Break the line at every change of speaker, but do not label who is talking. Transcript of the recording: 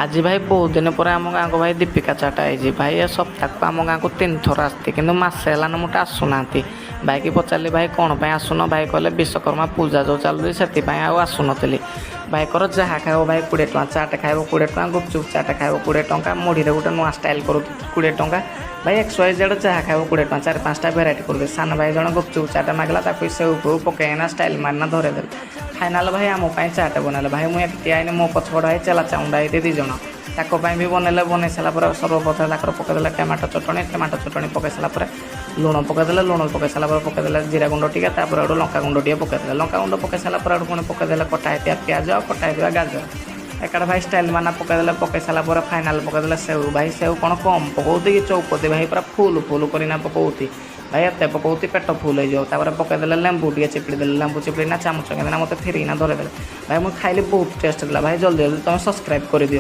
आज भाई बहुत दिन पर आम गाँव को भाई दीपिका चाट आई भाई ए सप्ताह को आम गाँव को 3 थर आसती कि मसे है मोटे आसुना भाई की पचारि भाई कौन पर आसुन भाई कहले विश्वकर्मा पूजा जो चलुची से आसुन भाई कर जहाँ खाइब भाई 20 टଙ୍କା चाट खाइब 20 टଙ୍କା गुपचुप चाट खाइब 20 टଙ୍କା मुढ़ी गोटे नुआ स्टाइल करूँ 20 टଙ୍କା भाई XYZ जहाँ खाइब 20 टଙ୍କା 4-5टा भेराइटी कर सान भाई जन गुपचुप चाट मागला सेव फू पकईना स्टाइल मारना धरेदे फाइनाल भाई आम चाट बनैले भाई मुझे आईनी मो पछपड़ आई चला चाउंडा ये दी जन ताको भी बनैले बन सारापर सर्वप्रथम पकईदे टमाटो चटणी पकई सारापर लुण पकईदे लुण पकई सारापर पकईदे जीरा गुंड टी लंका गुंड टे पकईदे लंका गुंड पकई सारापर पुणी पकईदे कटा होता प्याज कटा होता गाजर एकाड़ा भाई स्टाइल माना पकईदे पकई सारापर फाइनाल पकईदे सेव भाई सेव कौन कम पकाउती कि चौपती भाई पूरा फुल फुल करना पकाउती भाई एत पकाउती पेट फुल हो पकईदे लेंबू टे चिपड़ी लेंबू चिपड़ी चामच ना मत फेरिना धरेदे भाई मुझे खाइली बहुत टेस्ट था भाई जल्दी जल्दी तुम सब्सक्राइब कर दियो।